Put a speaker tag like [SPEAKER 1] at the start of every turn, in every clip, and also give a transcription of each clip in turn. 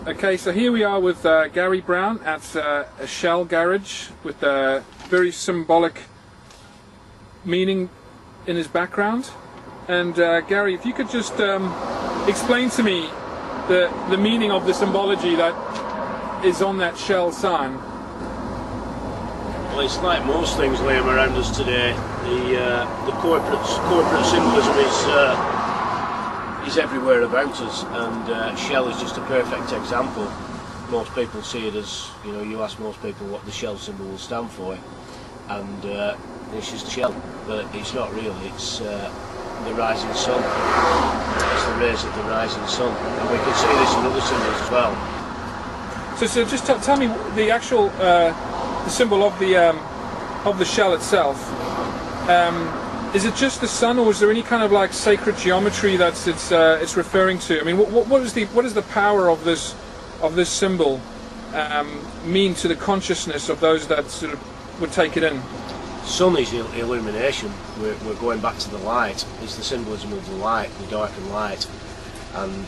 [SPEAKER 1] Okay, so here we are with Gary Brown at a Shell garage with a very symbolic meaning in his background. And Gary, if you could just explain to me the meaning of the symbology that is on that Shell sign.
[SPEAKER 2] Well, it's like most things, Liam, around us today. The corporate symbolism is everywhere about us, and Shell is just a perfect example. Most people see it as, you know, you ask most people what the Shell symbol will stand for, and it's just Shell, but it's not really. It's the rising sun. It's the rays of the rising sun, and we can see this in other symbols as well.
[SPEAKER 1] So just tell me the actual the symbol of the shell itself. Is it just the sun, or is there any kind of like sacred geometry that it's referring to? I mean, what is the power of this symbol mean to the consciousness of those that sort of would take it in?
[SPEAKER 2] Sun is illumination. We're going back to the light. It's the symbolism of the light, the dark and light. And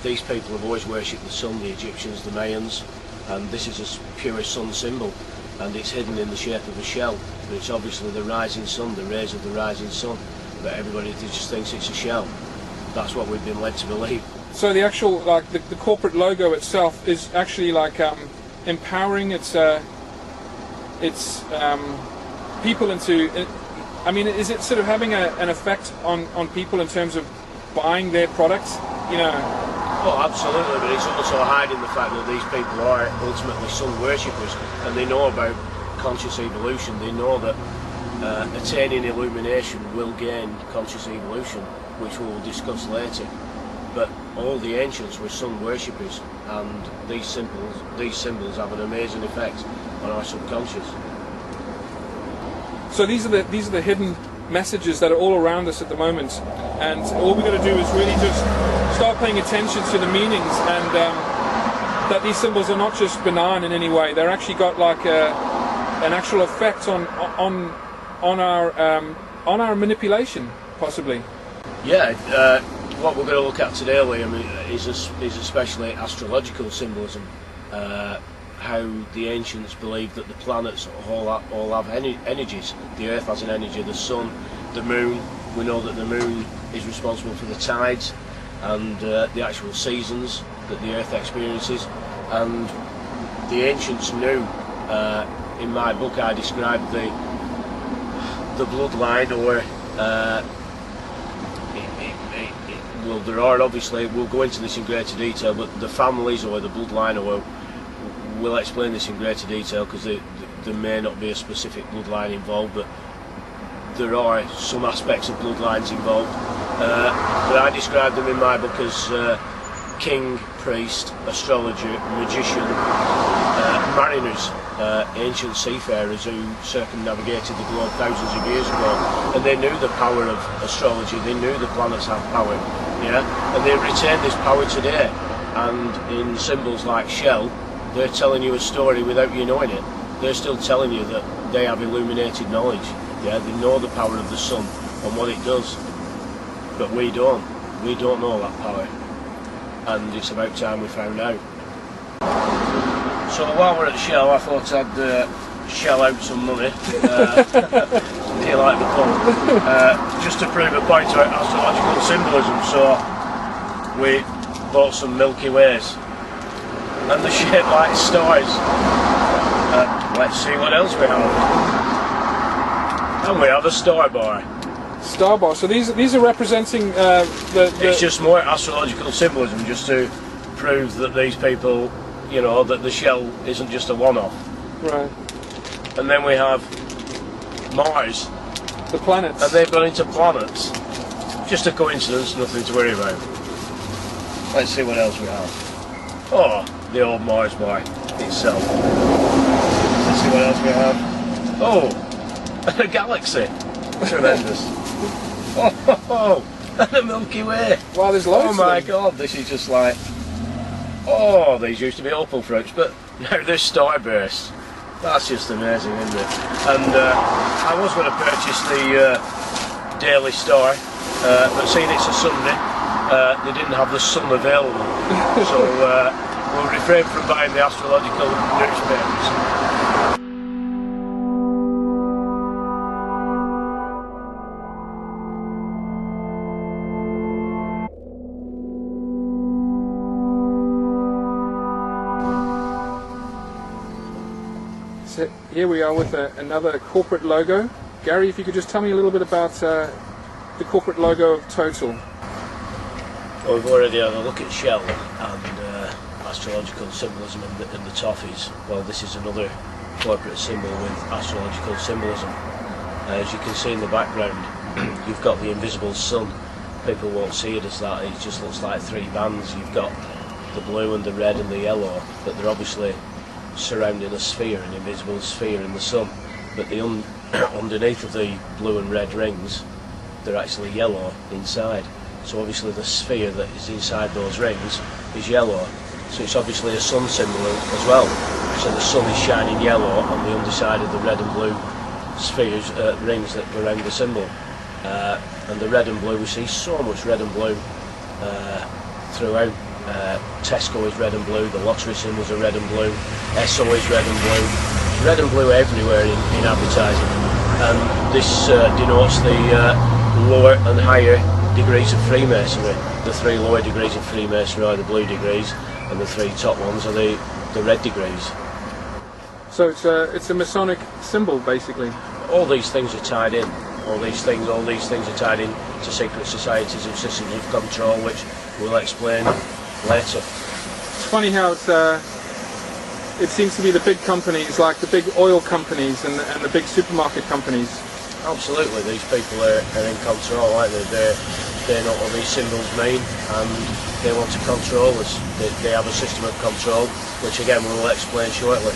[SPEAKER 2] these people have always worshipped the sun, the Egyptians, the Mayans, and this is a pure sun symbol, and it's hidden in the shape of a shell. But it's obviously the rising sun, the rays of the rising sun, but everybody just thinks it's a shell. That's what we've been led to believe.
[SPEAKER 1] So the actual, like the corporate logo itself is actually like empowering its people into. I mean, is it sort of having an effect on people in terms of buying their products? You know.
[SPEAKER 2] Oh, absolutely, but it's also hiding the fact that these people are ultimately sun worshippers, and they know about conscious evolution. They know that attaining illumination will gain conscious evolution, which we will discuss later. But all the ancients were sun worshippers, and these symbols have an amazing effect on our subconscious.
[SPEAKER 1] So these are the hidden messages that are all around us at the moment, and all we've got to do is really just start paying attention to the meanings, and that these symbols are not just benign in any way. They're actually got like an actual effect on our manipulation, possibly.
[SPEAKER 2] Yeah. What we're going to look at today, Liam, is especially astrological symbolism. How the ancients believed that the planets all have energies. The Earth has an energy, the Sun, the Moon. We know that the Moon is responsible for the tides and the actual seasons that the Earth experiences. And the ancients knew. In my book, I described the bloodline, or well, there are obviously. We'll go into this in greater detail, but the families or the bloodline, or we'll explain this in greater detail, because there may not be a specific bloodline involved, but there are some aspects of bloodlines involved. But I describe them in my book as king, priest, astrologer, magician, mariners, ancient seafarers who circumnavigated the globe thousands of years ago, and they knew the power of astrology. They knew the planets have power, yeah, and they retain this power today. And in symbols like Shell, they're telling you a story without you knowing it. They're still telling you that they have illuminated knowledge. Yeah, they know the power of the sun and what it does, but we don't. We don't know that power, and it's about time we found out. So while we're at Shell, I thought I'd shell out some money. Do you like the pun? Just to prove a point about astrological symbolism. So we bought some Milky Ways, and they're shaped like stars. Let's see what else we have. And we have a star bar.
[SPEAKER 1] Star bar. So these are representing the.
[SPEAKER 2] It's just more astrological symbolism, just to prove that these people, you know, that the shell isn't just a one-off.
[SPEAKER 1] Right.
[SPEAKER 2] And then we have Mars.
[SPEAKER 1] The planets.
[SPEAKER 2] And they've gone into planets. Just a coincidence, nothing to worry about. Let's see what else we have. Oh, the old Mars bar itself. Let's see what else we have. Oh, a galaxy. Tremendous. Oh, and the Milky Way.
[SPEAKER 1] Wow, there's loads.
[SPEAKER 2] Oh my God, this is just like. Oh, these used to be opal fruits, but now they're starbursts. That's just amazing, isn't it? And I was going to purchase the Daily Star, but seeing it's a Sunday, they didn't have the sun available. So we'll refrain from buying the astrological newspapers.
[SPEAKER 1] So here we are with another corporate logo. Gary, if you could just tell me a little bit about the corporate logo of Total.
[SPEAKER 2] Well, we've already had a look at Shell and astrological symbolism in the toffees. Well, this is another corporate symbol with astrological symbolism. As you can see in the background, you've got the invisible sun. People won't see it as that, it just looks like three bands. You've got the blue and the red and the yellow, but they're obviously surrounding a sphere, an invisible sphere in the sun. But the underneath of the blue and red rings, they're actually yellow inside. So obviously the sphere that is inside those rings is yellow. So it's obviously a sun symbol as well. So the sun is shining yellow on the underside of the red and blue spheres, rings that around the symbol. And the red and blue, we see so much red and blue throughout. Tesco is red and blue, the lottery symbols are red and blue, SO is red and blue. Red and blue everywhere in advertising. And this denotes the lower and higher degrees of Freemasonry. The three lower degrees of Freemasonry are the blue degrees, and the three top ones are the red degrees.
[SPEAKER 1] So it's a Masonic symbol, basically.
[SPEAKER 2] All these things are tied in. All these things are tied in to secret societies and systems of control, which we'll explain later.
[SPEAKER 1] It's funny how it seems to be the big companies, like the big oil companies and the big supermarket companies.
[SPEAKER 2] Absolutely, these people are in control, aren't they? They know what these symbols mean, and they want to control us. They have a system of control, which again we will explain shortly.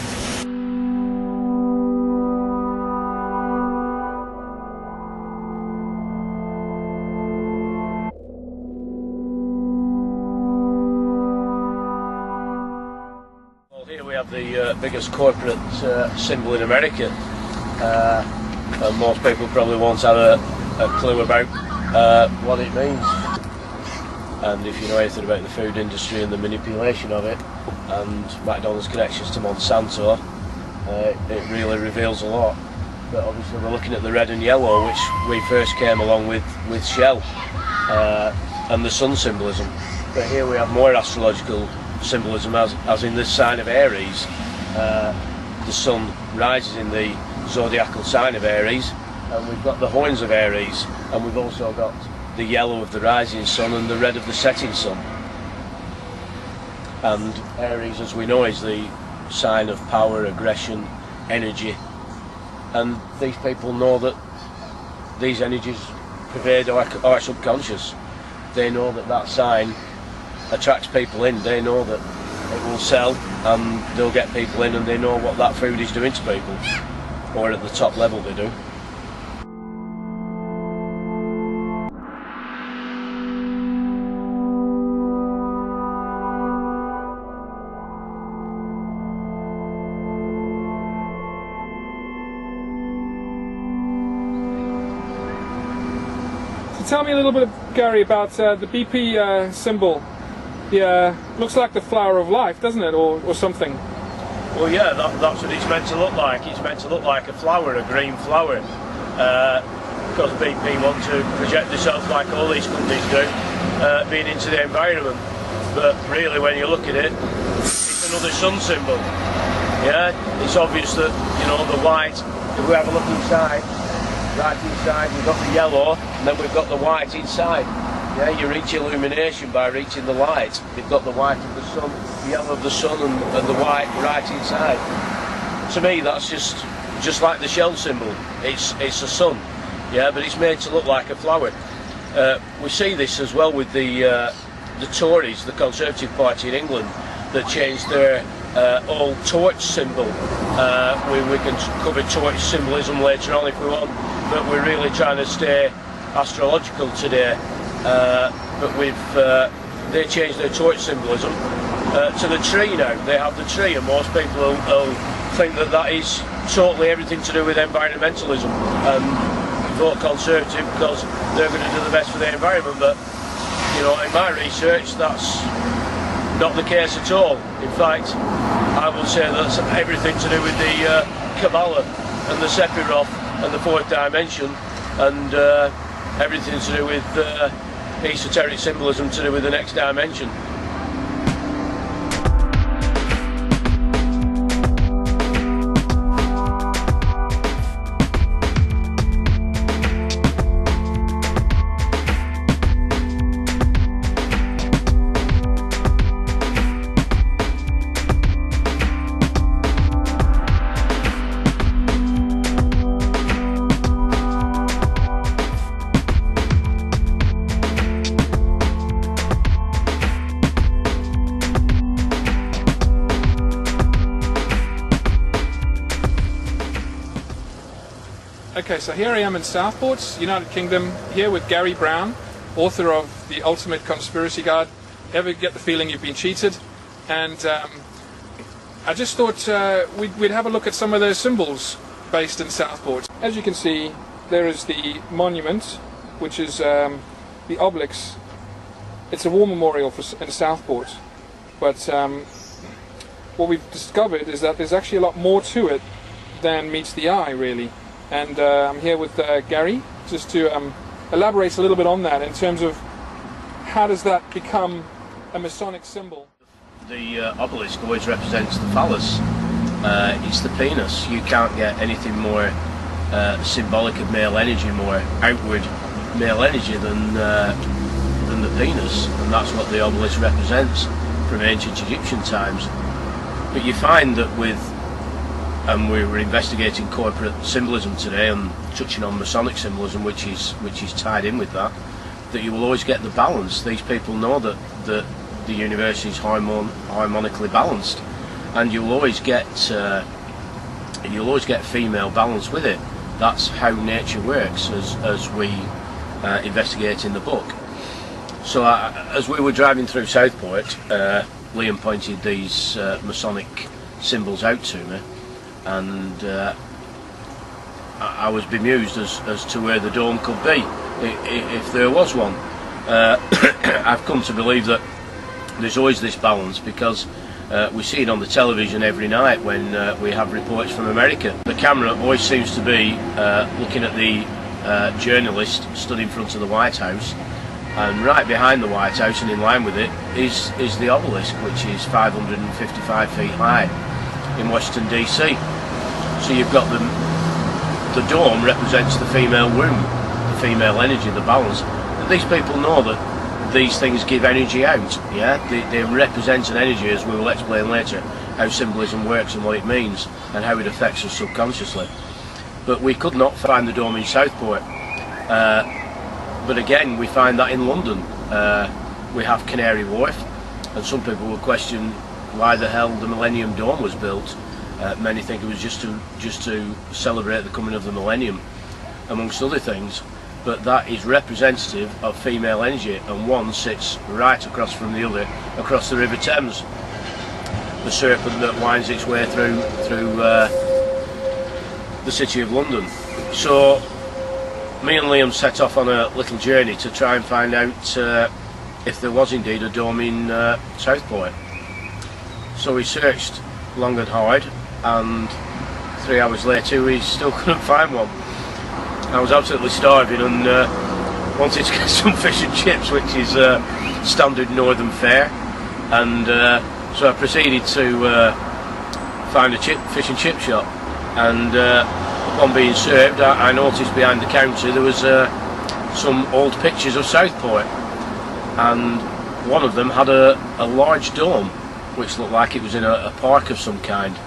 [SPEAKER 2] Well, here we have the biggest corporate symbol in America. And most people probably won't have a clue about what it means. And if you know anything about the food industry and the manipulation of it, and McDonald's connections to Monsanto, it really reveals a lot. But obviously we're looking at the red and yellow, which we first came along with Shell, and the sun symbolism. But here we have more astrological symbolism, as in this sign of Aries. The sun rises in the zodiacal sign of Aries, and we've got the horns of Aries, and we've also got the yellow of the rising sun and the red of the setting sun. And Aries, as we know, is the sign of power, aggression, energy, and these people know that these energies pervade our subconscious. They know that that sign attracts people in. They know that it will sell and they'll get people in, and they know what that food is doing to people, or at the top level they do.
[SPEAKER 1] So tell me a little bit, Gary, about the BP symbol. Yeah, looks like the flower of life, doesn't it, or something?
[SPEAKER 2] Well, yeah, that's what it's meant to look like. It's meant to look like a flower, a green flower. Because BP want to project themselves, like all these companies do, being into the environment. But really, when you look at it, it's another sun symbol. Yeah, it's obvious that, you know, the white, if we have a look inside, right inside we've got the yellow, and then we've got the white inside. Yeah, you reach illumination by reaching the light. You've got the white of the sun, the yellow of the sun, and the white right inside. To me, that's just like the Shell symbol. It's a sun, yeah, but it's made to look like a flower. We see this as well with the Tories, the Conservative Party in England, that changed their old torch symbol. We can cover torch symbolism later on if we want, but we're really trying to stay astrological today. But they changed their torch symbolism to the tree now. They have the tree, and most people will think that is totally everything to do with environmentalism and vote Conservative because they're going to do the best for the environment. But you You know, in my research, that's not the case at all. In fact, I will say that's everything to do with the Kabbalah and the Sephiroth and the fourth dimension, and everything to do with esoteric symbolism to do with the next dimension.
[SPEAKER 1] Okay, so here I am in Southport, United Kingdom, here with Gary Brown, author of The Ultimate Conspiracy Guide. Ever get the feeling you've been cheated? And I just thought we'd have a look at some of those symbols based in Southport. As you can see, there is the monument, which is the obelisk. It's a war memorial in Southport. But what we've discovered is that there's actually a lot more to it than meets the eye, really. And I'm here with Gary, just to elaborate a little bit on that in terms of how does that become a Masonic symbol?
[SPEAKER 2] The obelisk always represents the phallus. It's the penis. You can't get anything more symbolic of male energy, more outward male energy than the penis, and that's what the obelisk represents from ancient Egyptian times. But you find that and we were investigating corporate symbolism today and touching on Masonic symbolism, which is tied in with that you will always get the balance. These people know that the universe is harmonically balanced, and you'll always get female balance with it. That's how nature works, as we investigate in the book. So as we were driving through Southport, Liam pointed these Masonic symbols out to me, and I was bemused as to where the dome could be, if there was one. I've come to believe that there's always this balance, because we see it on the television every night when we have reports from America. The camera always seems to be looking at the journalist stood in front of the White House, and right behind the White House and in line with it is the obelisk, which is 555 feet high in Washington DC. So you've got the dome represents the female womb, the female energy, the balance. And these people know that these things give energy out. Yeah, they represent an energy, as we will explain later, how symbolism works and what it means and how it affects us subconsciously. But we could not find the dome in Southport. But again, we find that in London. We have Canary Wharf, and some people will question why the hell the Millennium Dome was built. Many think it was just to celebrate the coming of the millennium, amongst other things. But that is representative of female energy, and one sits right across from the other, across the River Thames, the serpent that winds its way through the city of London. So me and Liam set off on a little journey to try and find out if there was indeed a dome in Southport. So we searched long and hard, and 3 hours later we still couldn't find one. I was absolutely starving and wanted to get some fish and chips, which is standard northern fare, and so I proceeded to find a fish and chip shop, and upon being served I noticed behind the counter there was some old pictures of Southport, and one of them had a large dome which looked like it was in a park of some kind.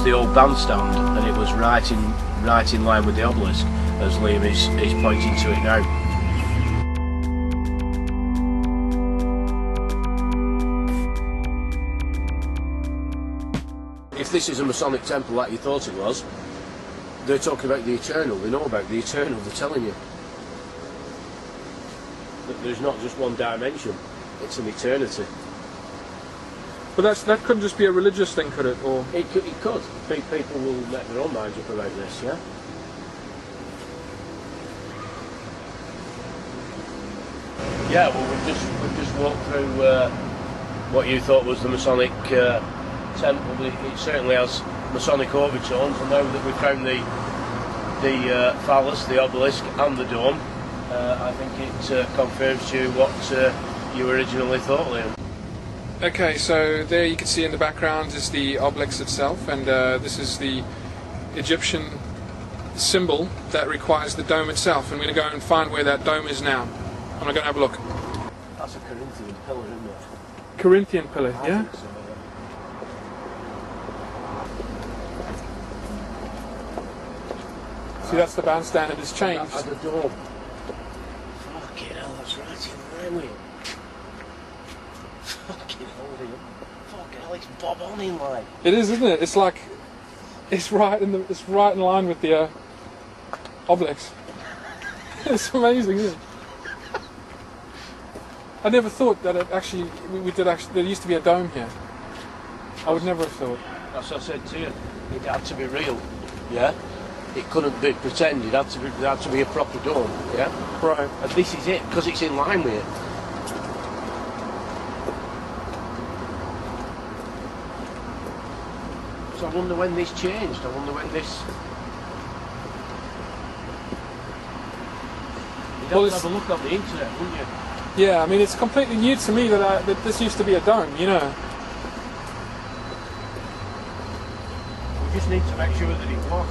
[SPEAKER 2] The old bandstand, and it was right in line with the obelisk, as Liam is pointing to it now. If this is a Masonic temple like you thought it was, they're talking about the eternal. They know about the eternal. They're telling you that there's not just one dimension. It's an eternity.
[SPEAKER 1] But that couldn't just be a religious thing, could it? Or
[SPEAKER 2] It could. People will make their own minds up about this. Yeah. Yeah. Well, we've just walked through what you thought was the Masonic temple. It certainly has Masonic overtones. I know that we found the phallus, the obelisk, and the dome. I think it confirms to you what you originally thought, Liam.
[SPEAKER 1] okay, so there you can see in the background is the obelisk itself, and this is the Egyptian symbol that requires the dome itself. And we're going to go and find where that dome is now. I'm going to have a look.
[SPEAKER 2] That's a Corinthian pillar, isn't it?
[SPEAKER 1] Corinthian pillar,
[SPEAKER 2] I
[SPEAKER 1] yeah?
[SPEAKER 2] think so,
[SPEAKER 1] See, that's the bandstand, and it's changed.
[SPEAKER 2] At the dome. Fucking hell, that's right in line with it. Fucking hell, Liam. Fucking hell, it's bob on in line.
[SPEAKER 1] It is, isn't it? It's like it's right in line with the obelisk. It's amazing, isn't it? I never thought that it actually there used to be a dome here. I would never have thought.
[SPEAKER 2] That's what I said to you. It had to be real. Yeah? It couldn't be pretend. It had to be a proper dome. Yeah?
[SPEAKER 1] Right.
[SPEAKER 2] And this is it, because it's in line with it. So I wonder when this changed. I wonder when this... You'd
[SPEAKER 1] Well,
[SPEAKER 2] have to have a look on the internet, wouldn't you?
[SPEAKER 1] Yeah, I mean, it's completely new to me that this used to be a dome, you know.
[SPEAKER 2] We just need to make sure that it was.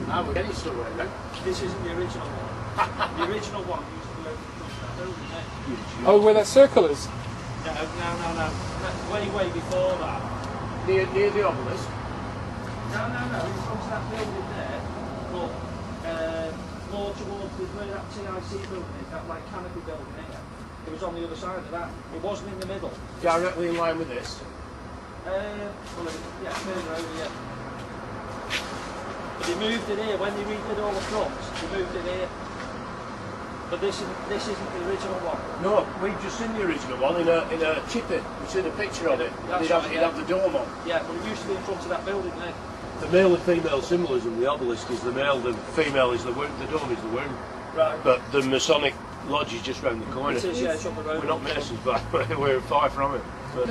[SPEAKER 2] Now we're getting somewhere now.
[SPEAKER 3] This isn't the original one. The original one used to go across that building there.
[SPEAKER 1] Oh, where that circle is.
[SPEAKER 3] No. Way before that.
[SPEAKER 2] Near the obelisk.
[SPEAKER 3] No. It's onto that building there. But more towards where that TIC building is, that like canopy building there. It was on the other side of that. It wasn't in the middle.
[SPEAKER 2] Directly in line with this.
[SPEAKER 3] Further over, yeah. But they moved it here when they redid all the fronts. They moved it here. But this isn't the original one.
[SPEAKER 2] No, we've just seen the original one in a chippy. We've seen a picture of it.
[SPEAKER 3] That's
[SPEAKER 2] It'd have the dome on.
[SPEAKER 3] Yeah, but it used to be in front of that building there.
[SPEAKER 2] The male and female symbolism, the obelisk is the male, the female is the womb, the dome is the womb.
[SPEAKER 3] Right.
[SPEAKER 2] But the Masonic lodge is just round the corner.
[SPEAKER 3] It is, yeah, it's up the road.
[SPEAKER 2] We're not Masons, but we're far from it. But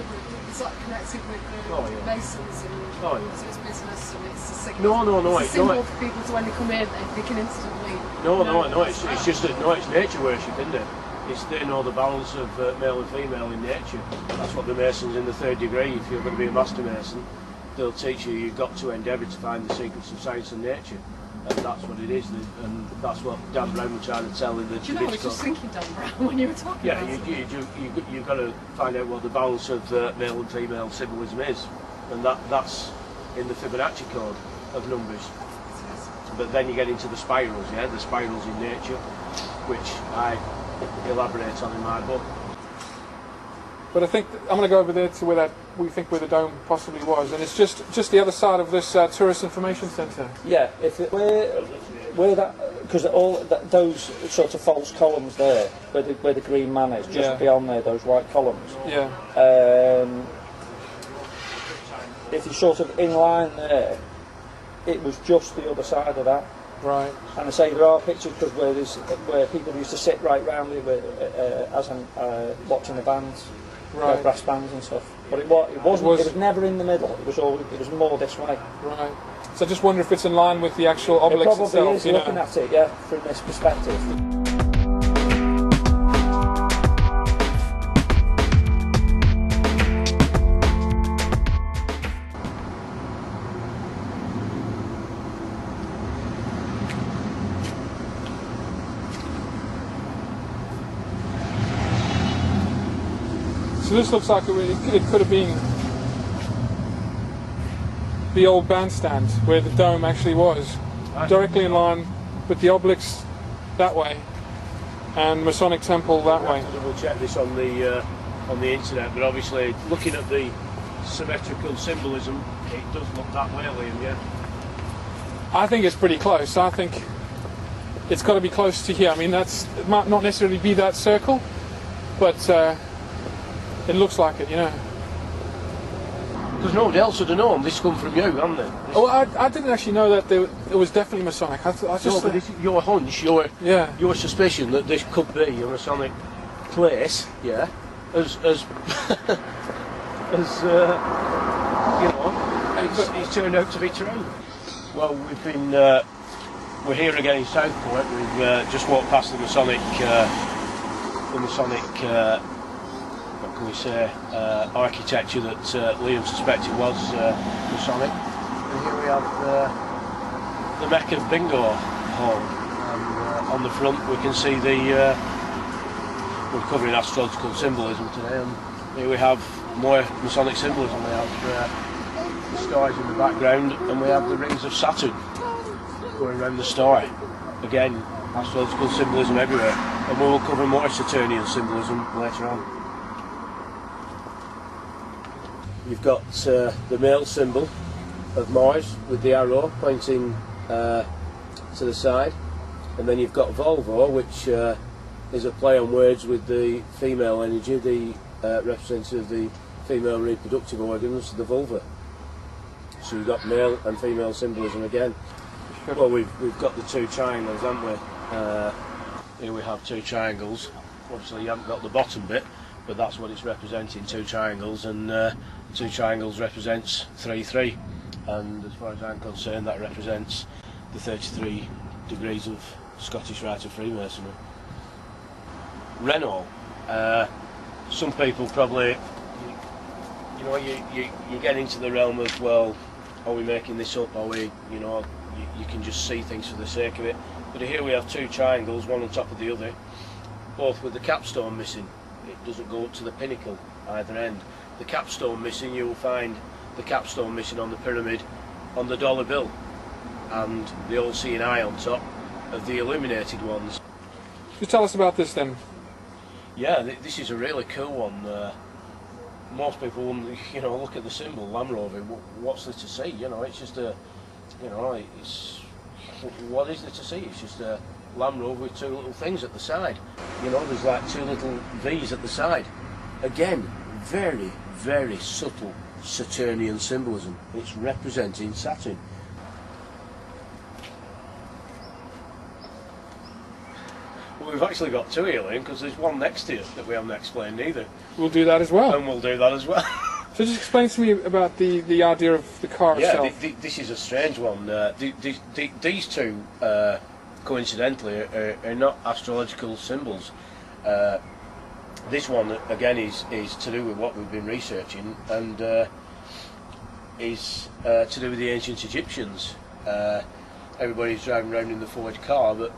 [SPEAKER 4] It's like connected with the
[SPEAKER 2] Oh, yeah.
[SPEAKER 4] Masons and
[SPEAKER 2] Oh, yeah.
[SPEAKER 4] it's business and it's a signal.
[SPEAKER 2] No,
[SPEAKER 4] It's a symbol for people to when they come in, they can instantly.
[SPEAKER 2] No, it's just that, it's nature worship, isn't it? It's they know the balance of male and female in nature. That's what the Masons in the third degree, if you're going to be a master Mason, they'll teach you you've got to endeavour to find the secrets of science and nature. And that's what it is, and that's what Dan Brown was trying to tell in the
[SPEAKER 4] Do you know, I was just thinking Dan Brown when you were talking
[SPEAKER 2] Yeah,
[SPEAKER 4] about it.
[SPEAKER 2] you've got to find out what the balance of male and female symbolism is, and that's in the Fibonacci code of numbers. But then you get into the spirals, yeah, the spirals in nature, which I elaborate on in my book.
[SPEAKER 1] But I think I'm going to go over there to where the dome possibly was, and it's just the other side of this tourist information centre.
[SPEAKER 5] Yeah, where that, because those sort of false columns there, where the green man is, just
[SPEAKER 1] Yeah.
[SPEAKER 5] beyond there, those white columns.
[SPEAKER 1] Yeah.
[SPEAKER 5] If you're sort of in line there, it was just the other side of that.
[SPEAKER 1] Right.
[SPEAKER 5] And I say there are pictures because where people used to sit right round it as I'm watching the bands,
[SPEAKER 1] Right.
[SPEAKER 5] brass bands and stuff. But it wasn't. It was never in the middle. It was more this way.
[SPEAKER 1] Right. So I just wonder if it's in line with the actual
[SPEAKER 5] It
[SPEAKER 1] obelisk
[SPEAKER 5] probably
[SPEAKER 1] itself.
[SPEAKER 5] is
[SPEAKER 1] You know.
[SPEAKER 5] looking at it, yeah, from this perspective.
[SPEAKER 1] So this looks like it could have been the old bandstand where the dome actually was, directly in line with the obelisk that way and Masonic temple that way.
[SPEAKER 2] I have to double check this on the internet, but obviously looking at the symmetrical symbolism it does look that way, Liam, yeah.
[SPEAKER 1] I think it's pretty close. I think it's got to be close to here. I mean, it might not necessarily be that circle, but it looks like it, you know.
[SPEAKER 2] Because nobody else would have known this come from you, hadn't they?
[SPEAKER 1] Oh, I didn't actually know that it was definitely Masonic. I just
[SPEAKER 2] No, but this is your hunch, your suspicion that this could be a Masonic place, yeah, as you know, it's turned out to be true. Well, we're here again in Southport. We've just walked past the Masonic, what can we say, architecture that Liam suspected was Masonic. And here we have the Mecca Bingo Hall. And on the front we can see we're covering astrological symbolism today, and here we have more Masonic symbolism. We have the stars in the background, and we have the rings of Saturn going around the star. Again, astrological symbolism everywhere, and we will cover more Saturnian symbolism later on. You've got the male symbol of Mars with the arrow pointing to the side, and then you've got Volvo, which is a play on words with the female energy, the representative of the female reproductive organs, the vulva. So you've got male and female symbolism again. Well, we've got the two triangles, haven't we? Here we have two triangles. Obviously you haven't got the bottom bit, but that's what it's representing, two triangles, and two triangles represents 3-3, and as far as I'm concerned that represents the 33 degrees of Scottish Rite of Freemasonry. Renault, some people probably, you know, you get into the realm of, well, are we making this up, are we, you know, you can just see things for the sake of it, but here we have two triangles, one on top of the other, both with the capstone missing. It doesn't go up to the pinnacle either end. The capstone missing, you will find the capstone missing on the pyramid on the dollar bill, and the all-seeing eye on top of the illuminated ones.
[SPEAKER 1] Just tell us about this then.
[SPEAKER 2] Yeah, this is a really cool one. Most people, you know, look at the symbol Land Rover. What's there to see? You know, it's just a, you know, it's what is there to see? It's just a Land Rover with two little things at the side. You know, there's like two little V's at the side. Again, very, very subtle Saturnian symbolism. It's representing Saturn. Well, we've actually got two here, Liam, because there's one next to it that we haven't explained either.
[SPEAKER 1] We'll do that as well.
[SPEAKER 2] And we'll do that as well.
[SPEAKER 1] So just explain to me about the idea of the car itself.
[SPEAKER 2] Yeah, this is a strange one. These two, coincidentally, are not astrological symbols. This one, again, is to do with what we've been researching, and is to do with the ancient Egyptians. Everybody's driving around in the Ford car, but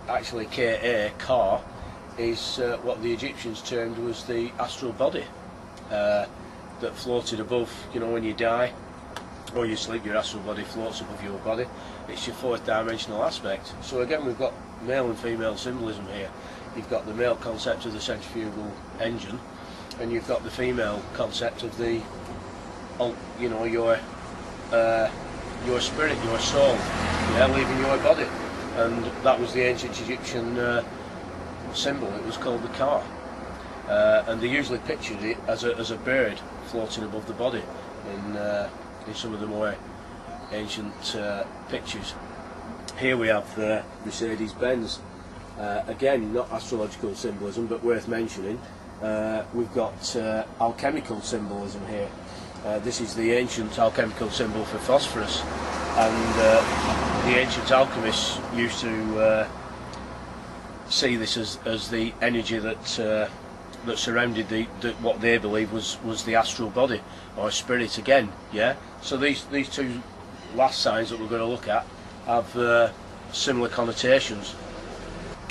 [SPEAKER 2] actually Ka, car, is what the Egyptians termed was the astral body that floated above, you know, when you die or you sleep, your astral body floats above your body. It's your fourth dimensional aspect. So again, we've got male and female symbolism here. You've got the male concept of the centrifugal engine, and you've got the female concept of the, you know, your spirit, your soul, yeah, leaving your body. And that was the ancient Egyptian symbol. It was called the car, and they usually pictured it as a bird floating above the body in some of the more ancient pictures. Here we have the Mercedes-Benz. Again, not astrological symbolism, but worth mentioning. We've got alchemical symbolism here. This is the ancient alchemical symbol for phosphorus, and the ancient alchemists used to see this as the energy that surrounded what they believed was the astral body or spirit again. Yeah. So these two last signs that we're going to look at have similar connotations.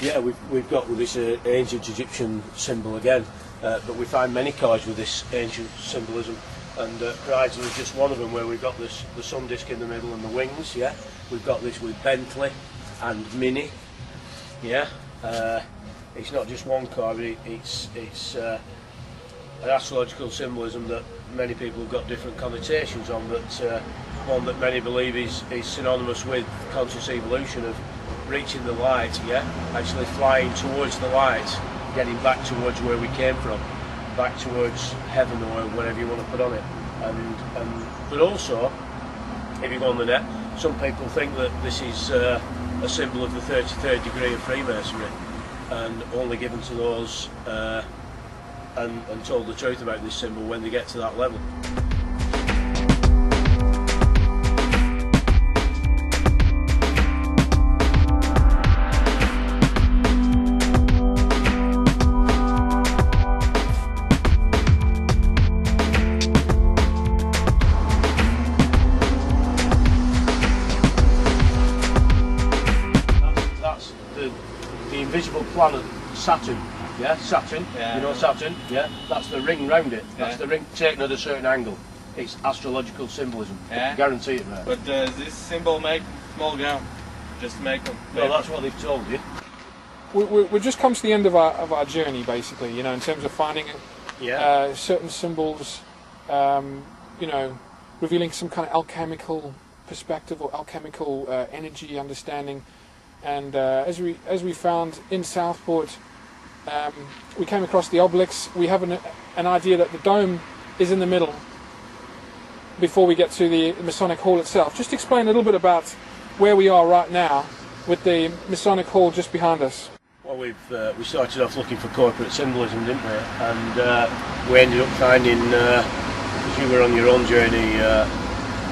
[SPEAKER 2] Yeah, we've got with this ancient Egyptian symbol again, but we find many cars with this ancient symbolism, and Chrysler is just one of them, where we've got the sun disk in the middle and the wings. Yeah, we've got this with Bentley and Mini. Yeah, it's not just one car, but it's an astrological symbolism that many people have got different connotations on, but one that many believe is synonymous with conscious evolution of reaching the light, actually flying towards the light, getting back towards where we came from, back towards heaven or whatever you want to put on it. But also, if you go on the net, some people think that this is a symbol of the 33rd degree of Freemasonry, and only given to those and told the truth about this symbol when they get to that level. That's the invisible planet Saturn. Yeah, Saturn. Yeah. You know Saturn? Yeah. That's the ring round it. That's the ring taken at a certain angle. It's astrological symbolism.
[SPEAKER 6] Yeah.
[SPEAKER 2] Guarantee it, mate.
[SPEAKER 6] But does this symbol make small ground? Just make them.
[SPEAKER 2] No, that's what they've told you.
[SPEAKER 1] We've just come to the end of our journey, basically. You know, in terms of finding certain symbols. You know, revealing some kind of alchemical perspective or alchemical energy understanding. And as we found in Southport. We came across the obelisk. We have an idea that the dome is in the middle before we get to the Masonic Hall itself. Just explain a little bit about where we are right now with the Masonic Hall just behind us.
[SPEAKER 2] Well, we started off looking for corporate symbolism, didn't we? And we ended up finding, as you were on your own journey,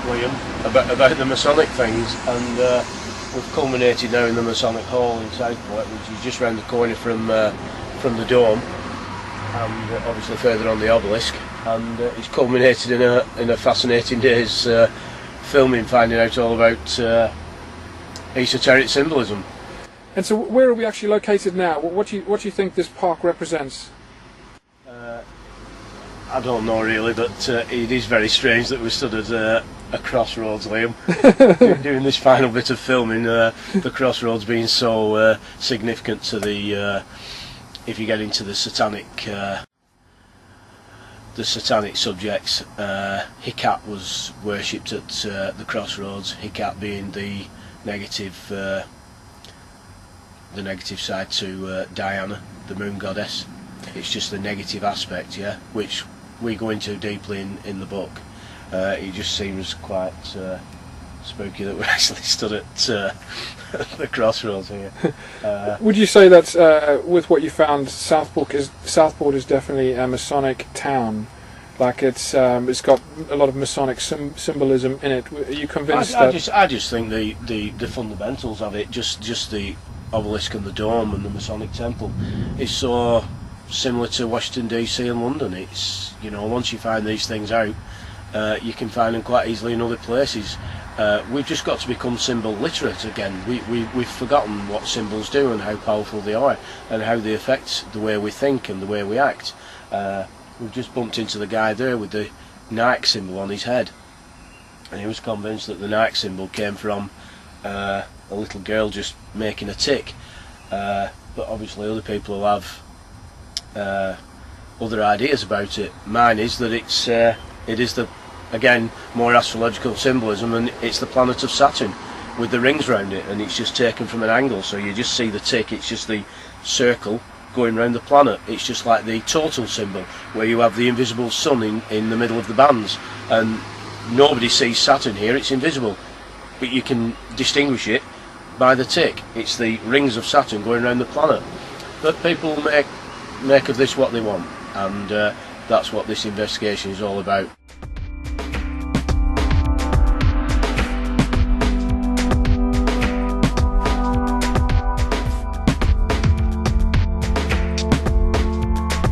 [SPEAKER 2] William, about the Masonic things, and we've culminated now in the Masonic Hall in Southport, which is just round the corner from the dome, and obviously further on the obelisk, and it's culminated in a fascinating day's filming, finding out all about esoteric symbolism.
[SPEAKER 1] And so, where are we actually located now? What do you think this park represents?
[SPEAKER 2] I don't know really, but it is very strange that we stood at a crossroads, Liam, doing this final bit of filming. The crossroads being so significant to the. If you get into the satanic subjects, Hicat was worshipped at the crossroads. Hicat being the negative side to Diana, the moon goddess. It's just the negative aspect, which we go into deeply in the book. It just seems quite spooky that we actually stood at the crossroads here.
[SPEAKER 1] Would you say that with what you found, Southport is definitely a Masonic town? Like it's got a lot of Masonic symbolism in it. Are you convinced that?
[SPEAKER 2] I just think the fundamentals of it, just the obelisk and the dome and the Masonic temple, is so similar to Washington DC and London. It's, you know, once you find these things out, you can find them quite easily in other places. We've just got to become symbol literate again. We've forgotten what symbols do and how powerful they are and how they affect the way we think and the way we act. We've just bumped into the guy there with the Nike symbol on his head, and he was convinced that the Nike symbol came from a little girl just making a tick. But obviously other people will have other ideas about it. Mine is that it is the, again, more astrological symbolism, and it's the planet of Saturn with the rings round it, and it's just taken from an angle, so you just see the tick. It's just the circle going round the planet. It's just like the total symbol where you have the invisible sun in the middle of the bands, and nobody sees Saturn here. It's invisible, but you can distinguish it by the tick. It's the rings of Saturn going around the planet. But people make of this what they want, and that's what this investigation is all about.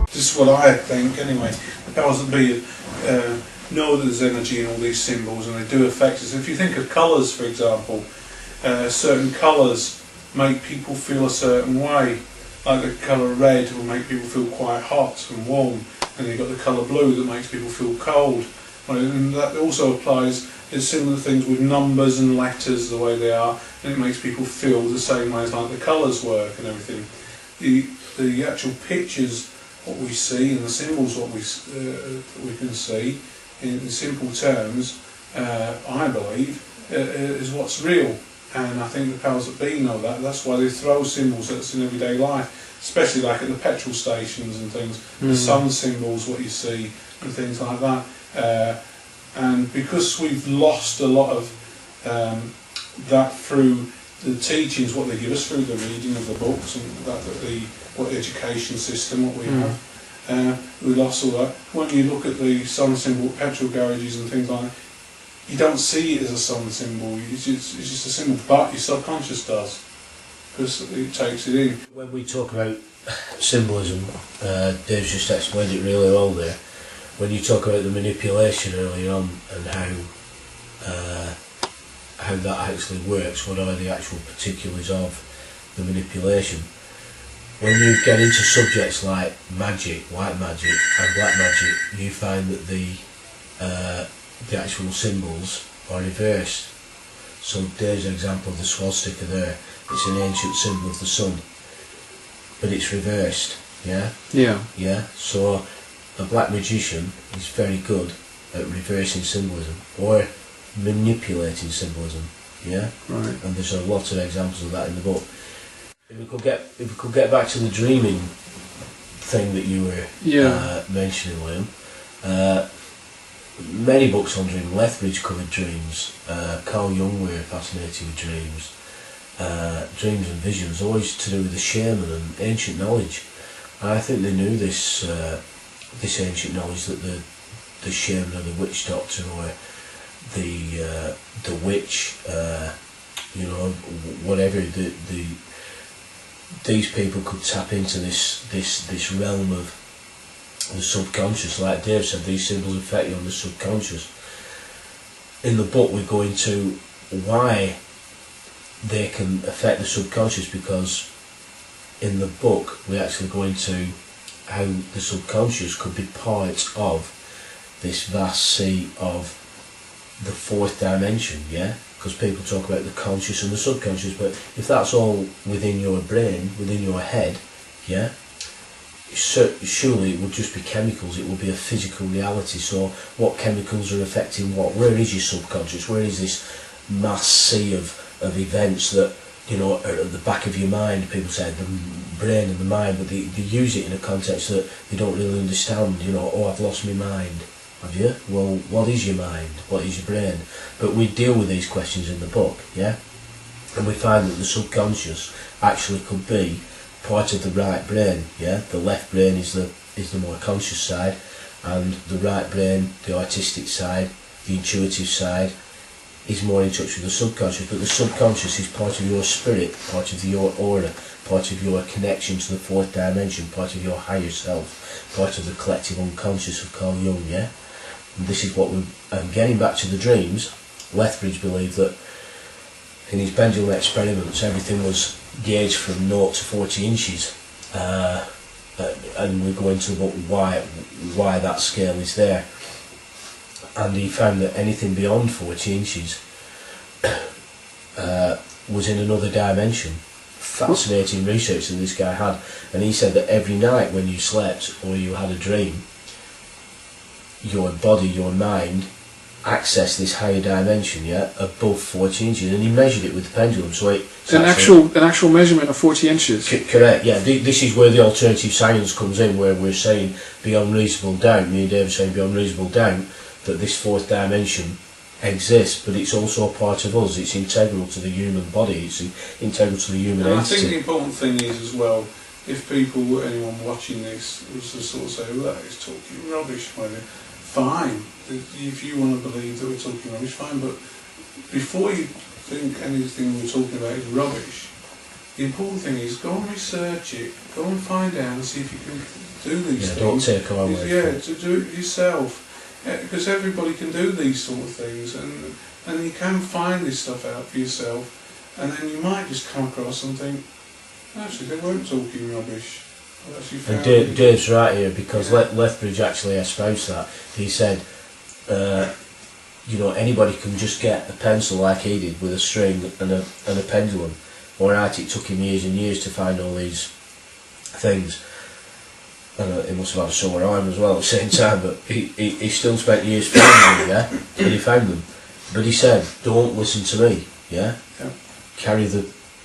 [SPEAKER 7] This is what I think anyway. The powers that be know that there's energy in all these symbols and they do affect us. If you think of colours, for example, certain colours make people feel a certain way. Like the colour red will make people feel quite hot and warm, and you've got the colour blue that makes people feel cold. And that also applies in similar things with numbers and letters the way they are, and it makes people feel the same way as like the colours work and everything. The actual pictures, what we see, and the symbols what we can see, in simple terms, I believe, is what's real. And I think the powers that be know that. That's why they throw symbols that's in everyday life, especially like at the petrol stations and things. The sun symbols, what you see, and things like that. And because we've lost a lot of that through the teachings, what they give us through the reading of the books and what education system, what we have, we lost all that. When you look at the sun symbol, petrol garages and things like that, you don't see it as a sun symbol, it's just a symbol, but your subconscious does, because it takes it in.
[SPEAKER 2] When we talk about symbolism, Dave's just explained it really well there. When you talk about the manipulation earlier on and how that actually works, what are the actual particulars of the manipulation, when you get into subjects like magic, white magic and black magic, you find that the actual symbols are reversed. So Dave's example of the swastika there, it's an ancient symbol of the sun, but it's reversed, yeah? Yeah, so a black magician is very good at reversing symbolism, or manipulating symbolism, yeah? Right. And there's a lot of examples of that in the book. If we could get back to the dreaming thing that you were mentioning, Liam, many books on dreaming. Lethbridge covered dreams. Carl Jung were fascinated with dreams. Dreams and visions, always to do with the shaman and ancient knowledge. And I think they knew this ancient knowledge that the shaman or the witch doctor or the witch, whatever these people could tap into this realm of the subconscious. Like Dave said, these symbols affect you on the subconscious. In the book we go into why they can affect the subconscious, because in the book we actually go into how the subconscious could be part of this vast sea of the fourth dimension, yeah? Because people talk about the conscious and the subconscious, but if that's all within your brain, within your head, yeah, surely it would just be chemicals, it would be a physical reality. So what chemicals are affecting what? Where is your subconscious? Where is this mass sea of events that, are at the back of your mind? People say the brain and the mind, but they use it in a context that they don't really understand. Oh, I've lost my mind. Have you? Well, what is your mind? What is your brain? But we deal with these questions in the book, yeah? And we find that the subconscious actually could be part of the right brain, yeah? The left brain is the more conscious side, and the right brain, the artistic side, the intuitive side, is more in touch with the subconscious. But the subconscious is part of your spirit, part of your aura, part of your connection to the fourth dimension, part of your higher self, part of the collective unconscious of Carl Jung, yeah? And this is what getting back to the dreams, Lethbridge believed that in his pendulum experiments everything was gauged from 0 to 40 inches, and we go into why that scale is there. And he found that anything beyond 40 inches was in another dimension. Fascinating research that this guy had. And he said that every night when you slept or you had a dream, your body, your mind, accessed this higher dimension, yeah, above 40 inches, and he measured it with the pendulum. So
[SPEAKER 1] an actual measurement of 40 inches.
[SPEAKER 2] Correct. Yeah. This is where the alternative science comes in, where we're saying beyond reasonable doubt. Me and Dave are saying beyond reasonable doubt that this fourth dimension exists, but it's also a part of us. It's integral to the human body. It's integral to the human entity.
[SPEAKER 7] I think the important thing is as well, if anyone watching this was to sort of say, well, that is talking rubbish, fine. If you want to believe that we're talking rubbish, fine. But before you think anything we're talking about is rubbish, the important thing is go and research it, go and find out and see if you can do these things.
[SPEAKER 2] Don't take our word for it.
[SPEAKER 7] To do it yourself. Because everybody can do these sort of things, and you can find this stuff out for yourself, and then you might just come across and think, actually they weren't talking rubbish.
[SPEAKER 2] And Dave's right here, because Lethbridge actually espoused that. He said, anybody can just get a pencil like he did with a string and a pendulum. Alright, it took him years and years to find all these things. and he must have had a sore arm as well at the same time, but he still spent years finding them, yeah, and he found them. But he said, don't listen to me, yeah?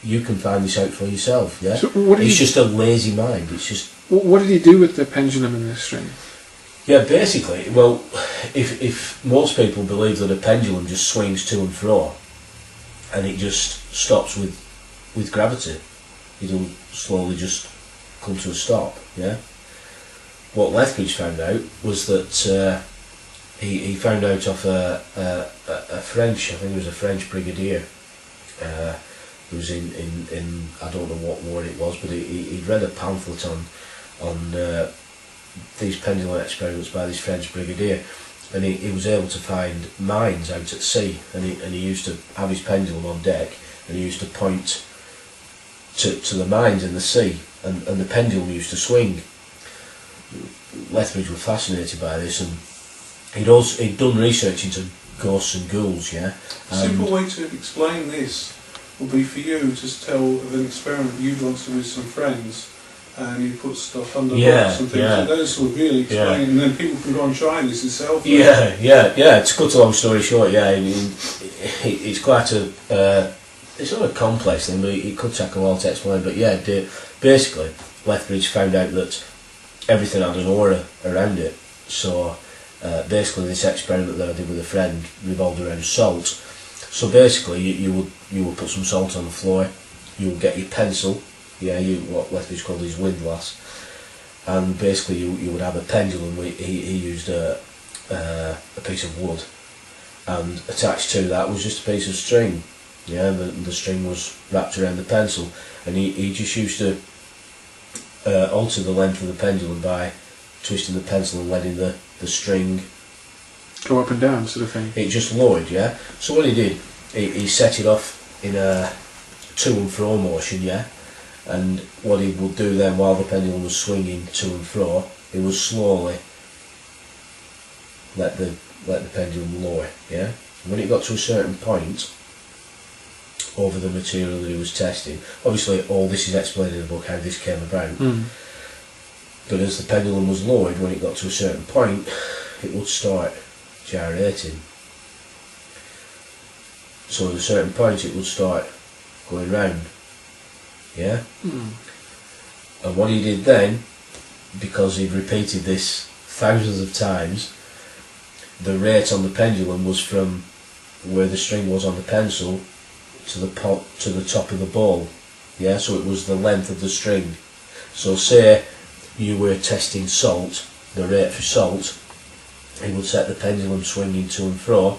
[SPEAKER 2] You can find this out for yourself, yeah?
[SPEAKER 1] So what did
[SPEAKER 2] it's
[SPEAKER 1] he-
[SPEAKER 2] just a lazy mind, it's just...
[SPEAKER 1] What did he do with the pendulum and the string?
[SPEAKER 2] Yeah, basically, well, if most people believe that a pendulum just swings to and fro, and it just stops with gravity, it'll slowly just come to a stop, yeah? What Lethbridge found out was that he found out off a French, I think it was a French brigadier, who was in I don't know what war it was, but he'd read a pamphlet on these pendulum experiments by this French brigadier, and he was able to find mines out at sea, and he used to have his pendulum on deck, and he used to point to the mines in the sea, and the pendulum used to swing. Lethbridge was fascinated by this, and he'd done research into ghosts and ghouls, yeah.
[SPEAKER 7] A simple way to explain this would be for you to tell of an experiment you'd gone to with some friends, and you put stuff under rocks and things like that. So really explain, and then people can go and try this themselves.
[SPEAKER 2] Yeah. To cut a long story short, yeah, I mean, it's quite a it's not a complex thing, but it could take a while to explain. But yeah, basically, Lethbridge found out that everything had an aura around it. So basically, this experiment that I did with a friend revolved around salt. So basically, you would put some salt on the floor. You would get your pencil, what Lethbridge called his windlass, and basically you would have a pendulum. He used a piece of wood, and attached to that was just a piece of string. Yeah, the string was wrapped around the pencil, and he just used to alter the length of the pendulum by twisting the pencil and letting the string
[SPEAKER 1] Go up and down, sort of thing.
[SPEAKER 2] it just lowered, yeah. So what he did, he set it off in a to and fro motion, yeah. And what he would do then, while the pendulum was swinging to and fro, he would slowly let the pendulum lower, yeah. And when it got to a certain point over the material that he was testing, obviously all this is explained in the book how this came about. But as the pendulum was lowered, when it got to a certain point, it would start gyrating. So at a certain point it would start going round, yeah? And what he did then, because he'd repeated this thousands of times, the rate on the pendulum was from where the string was on the pencil to the top of the ball, yeah? So it was the length of the string. So say you were testing salt, the rate for salt, he would set the pendulum swinging to and fro,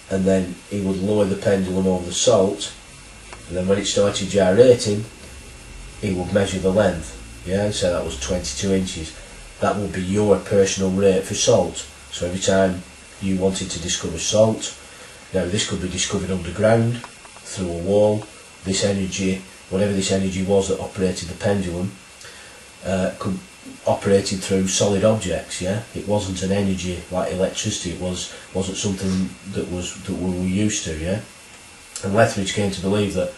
[SPEAKER 2] and then he would lower the pendulum over the salt, and then when it started gyrating, he would measure the length, yeah, so that was 22 inches. That would be your personal rate for salt. So every time you wanted to discover salt, now this could be discovered underground, through a wall, this energy, whatever this energy was that operated the pendulum, could operated through solid objects, yeah. It wasn't an energy like electricity. It wasn't something that we were used to, yeah. And Lethbridge came to believe that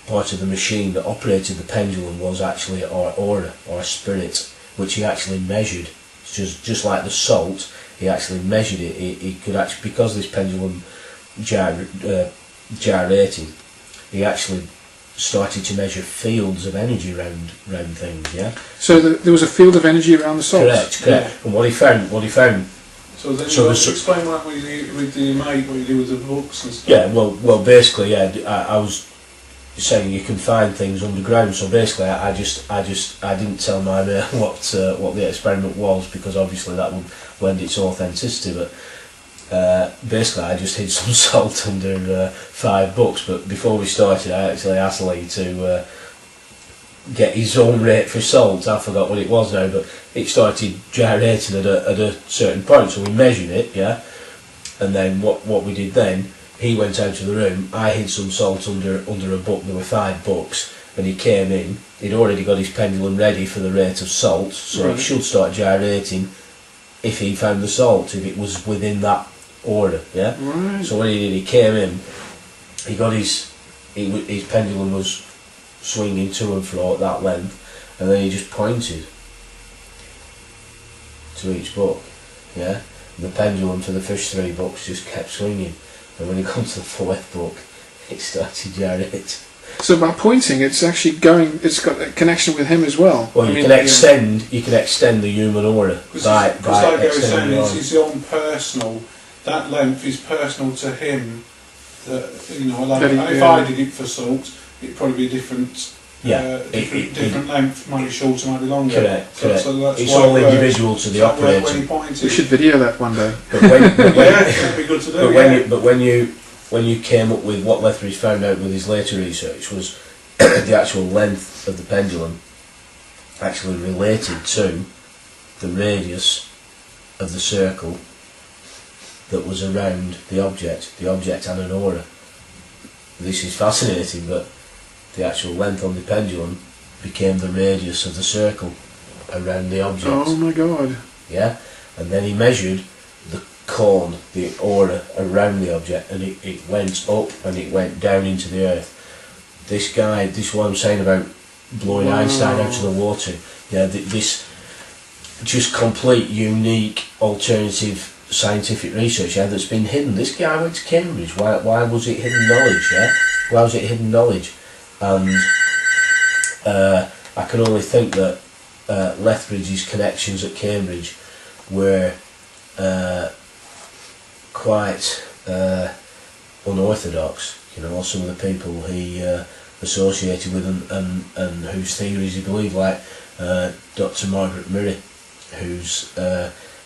[SPEAKER 2] part of the machine that operated the pendulum was actually our aura, our spirit, which he actually measured. Just like the salt, he actually measured it. He could actually, because this pendulum gyrated, he actually started to measure fields of energy around things, yeah.
[SPEAKER 1] So there was a field of energy around the salt.
[SPEAKER 2] Correct. And what he found.
[SPEAKER 7] So then
[SPEAKER 2] So
[SPEAKER 7] you
[SPEAKER 2] there's-
[SPEAKER 7] explain that with the mate, what you do with the books and stuff.
[SPEAKER 2] Yeah, well, basically, yeah. I was saying you can find things underground. So basically, I didn't tell my mate what the experiment was, because obviously that would lend its authenticity. But basically, I just hid some salt under 5 books. But before we started, I actually asked Lee to get his own rate for salt. I forgot what it was now, but it started gyrating at a certain point. So we measured it, yeah. And then what we did then, he went out of the room. I hid some salt under a book. There were 5 books, and he came in. He'd already got his pendulum ready for the rate of salt, so
[SPEAKER 1] Right.
[SPEAKER 2] it should start gyrating if he found the salt, if it was within that order, yeah.
[SPEAKER 1] Right.
[SPEAKER 2] So when he did, he came in. He got his pendulum was swinging to and fro at that length, and then he just pointed to each book, yeah. And the pendulum for the first 3 books just kept swinging, and when it got to the 4th book, it started to gyrate.
[SPEAKER 1] So by pointing, it's actually going. It's got a connection with him as well.
[SPEAKER 2] Well, you can extend the human aura
[SPEAKER 7] Because
[SPEAKER 2] by
[SPEAKER 7] like I was
[SPEAKER 2] extending
[SPEAKER 7] saying,
[SPEAKER 2] the
[SPEAKER 7] it's
[SPEAKER 2] arm.
[SPEAKER 7] his own personal. That length is personal to him. That, you know, like
[SPEAKER 1] That he-
[SPEAKER 7] if
[SPEAKER 1] yeah.
[SPEAKER 7] I did it for salt, it'd probably be a different.
[SPEAKER 2] Yeah,
[SPEAKER 7] different length. Might be shorter, might be longer.
[SPEAKER 2] Correct, correct.
[SPEAKER 7] So that's
[SPEAKER 2] It's
[SPEAKER 7] why
[SPEAKER 2] all
[SPEAKER 7] it works.
[SPEAKER 2] individual to the
[SPEAKER 7] That worked
[SPEAKER 2] operator.
[SPEAKER 7] when he pointed.
[SPEAKER 1] We should video that one day.
[SPEAKER 2] But when,
[SPEAKER 7] Yeah, it'd be good to do.
[SPEAKER 2] but when you came up with what Lethbridge found out with his later research was the actual length of the pendulum actually related to the radius of the circle that was around the object. The object had an aura. This is fascinating, but the actual length on the pendulum became the radius of the circle around the object.
[SPEAKER 1] Oh my god.
[SPEAKER 2] Yeah, and then he measured the cone, the aura around the object, and it went up and it went down into the earth. This guy, this is what I'm saying about blowing Einstein out of the water. Yeah, this just complete, unique, alternative scientific research, yeah, that's been hidden. This guy went to Cambridge. Why was it hidden knowledge? Yeah, why was it hidden knowledge? And I can only think that Lethbridge's connections at Cambridge were quite unorthodox. You know, some of the people he associated with and whose theories he believed, like Dr. Margaret Murray, whose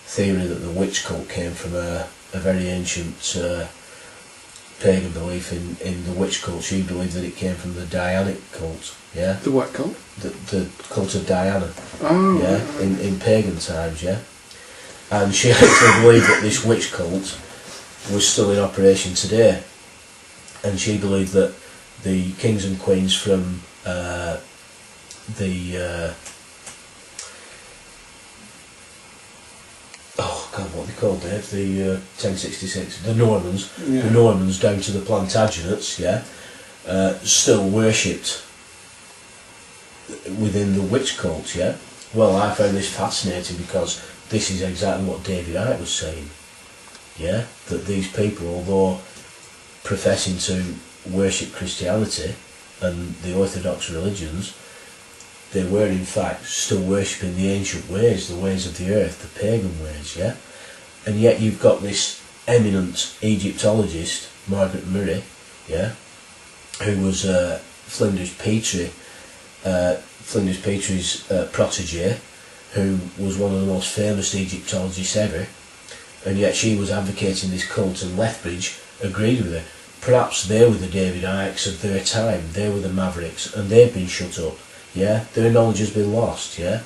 [SPEAKER 2] theory that the witch cult came from a very ancient pagan belief in the witch cult. She believed that it came from the Dianic cult. Yeah,
[SPEAKER 1] The what cult?
[SPEAKER 2] the cult of Diana.
[SPEAKER 1] Oh.
[SPEAKER 2] Yeah, in pagan times. Yeah, and she actually believed that this witch cult was still in operation today, and she believed that the kings and queens from oh god, what are they called, Dave? The 1066, the Normans,
[SPEAKER 7] Yeah.
[SPEAKER 2] the Normans down to the Plantagenets, yeah, still worshipped within the witch cult, yeah. Well, I found this fascinating because this is exactly what David Icke was saying, yeah, that these people, although professing to worship Christianity and the Orthodox religions, they were in fact still worshipping the ancient ways, the ways of the earth, the pagan ways, yeah? And yet you've got this eminent Egyptologist, Margaret Murray, yeah, who was Flinders Petrie, Flinders Petrie's protege, who was one of the most famous Egyptologists ever, and yet she was advocating this cult, and Lethbridge agreed with her. Perhaps they were the David Ickes of their time, they were the mavericks, and they've been shut up. Yeah, their knowledge has been lost. Yeah,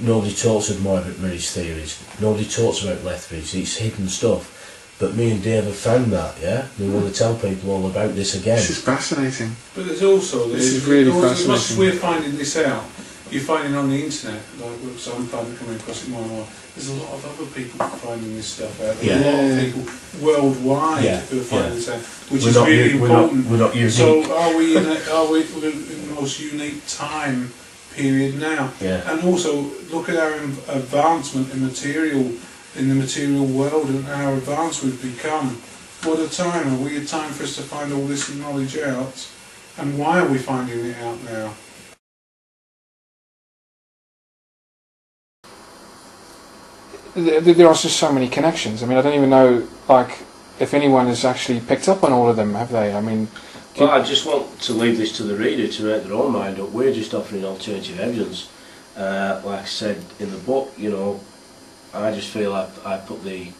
[SPEAKER 2] nobody talks of Margaret Murray's theories. Nobody talks about Lethbridge. It's hidden stuff. But me and Dave have found that. Yeah, we want to tell people all about this again.
[SPEAKER 1] This is fascinating.
[SPEAKER 7] But there's also
[SPEAKER 1] This is really
[SPEAKER 7] Whilst
[SPEAKER 1] fascinating.
[SPEAKER 7] we're finding this out, you're finding on the internet, like so I'm finding coming across it more and more. There's a lot of other people finding this stuff out. There's a lot of people worldwide who are finding this out, which is really important.
[SPEAKER 2] We're not unique.
[SPEAKER 7] So are we in the most unique time period now?
[SPEAKER 2] Yeah.
[SPEAKER 7] And also look at our advancement in the material world and how advanced we've become. What a time! Are we a time for us to find all this knowledge out? And why are we finding it out now?
[SPEAKER 1] There are just so many connections. I mean, I don't even know, like, if anyone has actually picked up on all of them, have they? I mean,
[SPEAKER 2] Well, I just want to leave this to the reader to make their own mind up. We're just offering alternative evidence. Like I said in the book, you know, I just feel I put the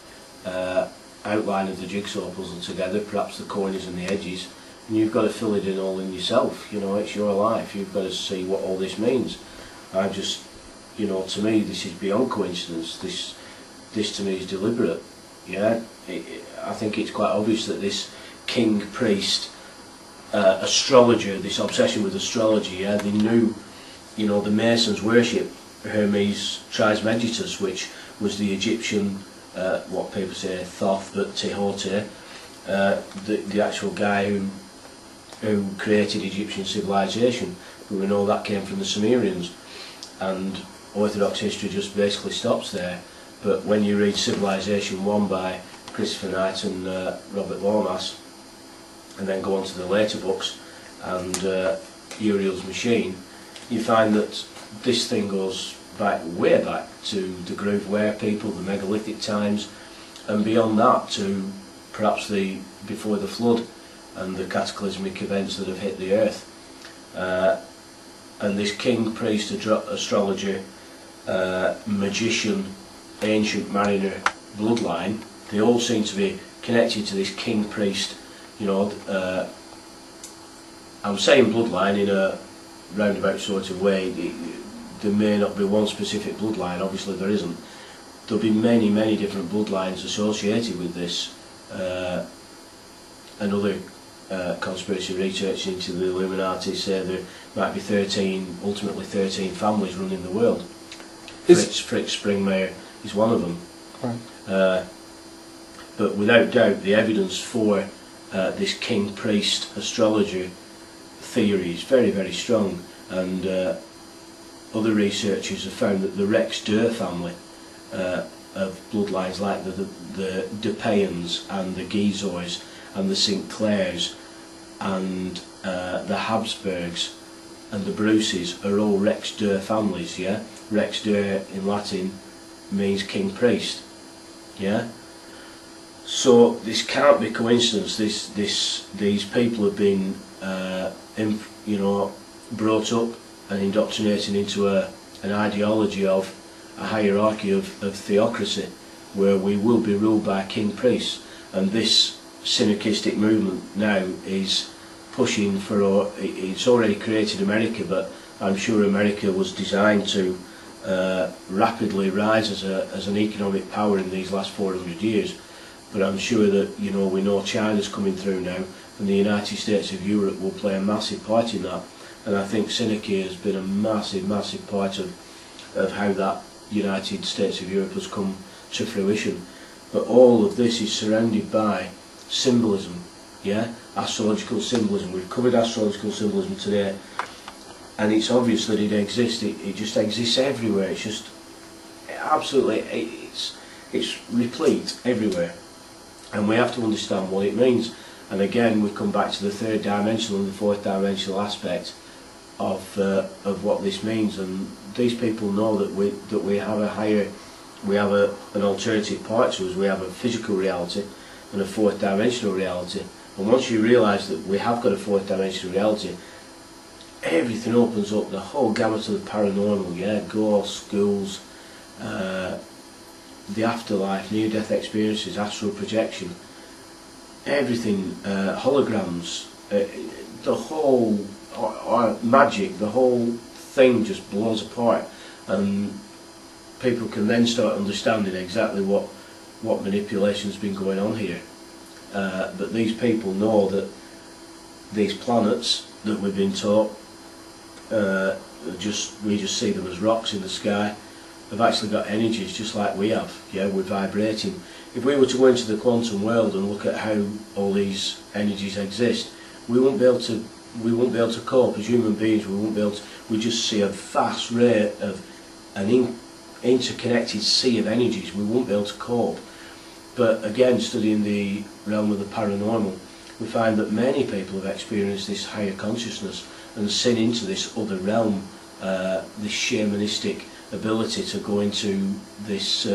[SPEAKER 2] outline of the jigsaw puzzle together, perhaps the corners and the edges, and you've got to fill it in all in yourself. You know, it's your life. You've got to see what all this means. I just, you know, to me, this is beyond coincidence. This to me is deliberate. Yeah, I think it's quite obvious that this king, priest, astrologer, this obsession with astrology, yeah, they knew, you know, the Masons worship Hermes Trismegistus, which was the Egyptian, what people say Thoth, but Tehote, the actual guy who created Egyptian civilization. We know that came from the Sumerians, and Orthodox history just basically stops there. But when you read Civilization 1 by Christopher Knight and Robert Lomas, and then go on to the later books and Uriel's Machine, you find that this thing goes back, way back to the Groove Ware people, the megalithic times, and beyond that to perhaps before the flood and the cataclysmic events that have hit the earth. And this king, priest, astrologer, magician, ancient mariner bloodline, they all seem to be connected to this king, priest, you know. I'm saying bloodline in a roundabout sort of way. There may not be one specific bloodline, obviously there isn't. There'll be many, many different bloodlines associated with this. Another conspiracy research into the Illuminati say there might be ultimately 13 families running the world. Fritz Springmeier is one of them.
[SPEAKER 1] Right.
[SPEAKER 2] But without doubt, the evidence for this king-priest astrologer theory is very, very strong, and other researchers have found that the Rex Durr family of bloodlines like the DePayens and the Guizos and the Sinclairs and the Habsburgs and the Bruces are all Rex Durr families, yeah? Rex Durr in Latin means king priest, yeah? So this can't be coincidence. These people have been brought up and indoctrinated into an ideology of a hierarchy of theocracy where we will be ruled by king priests, and this synergistic movement now is pushing for, it's already created America, but I'm sure America was designed to rapidly rise as an economic power in these last 400 years. But I'm sure that, you know, we know China's coming through now, and the United States of Europe will play a massive part in that. And I think Synergy has been a massive, massive part of how that United States of Europe has come to fruition. But all of this is surrounded by symbolism, yeah? Astrological symbolism. We've covered astrological symbolism today, and it's obvious that it exists. It just exists everywhere. It's just absolutely, it's replete everywhere. And we have to understand what it means. And again, we come back to the third dimensional and the fourth dimensional aspect of what this means. And these people know that we have an alternative part to us. We have a physical reality and a fourth dimensional reality. And once you realise that we have got a fourth dimensional reality, everything opens up. The whole gamut of the paranormal, yeah, ghosts, ghouls, the afterlife, near-death experiences, astral projection, everything, holograms, the whole magic, the whole thing just blows apart, and people can then start understanding exactly what manipulation's been going on here. But these people know that these planets that we've been taught, we just see them as rocks in the sky, have actually got energies just like we have. Yeah, we're vibrating. If we were to go into the quantum world and look at how all these energies exist, we won't be able to cope as human beings. We just see a vast array of an interconnected sea of energies. We won't be able to cope. But again, studying the realm of the paranormal, we find that many people have experienced this higher consciousness and seen into this other realm, this shamanistic ability to go into this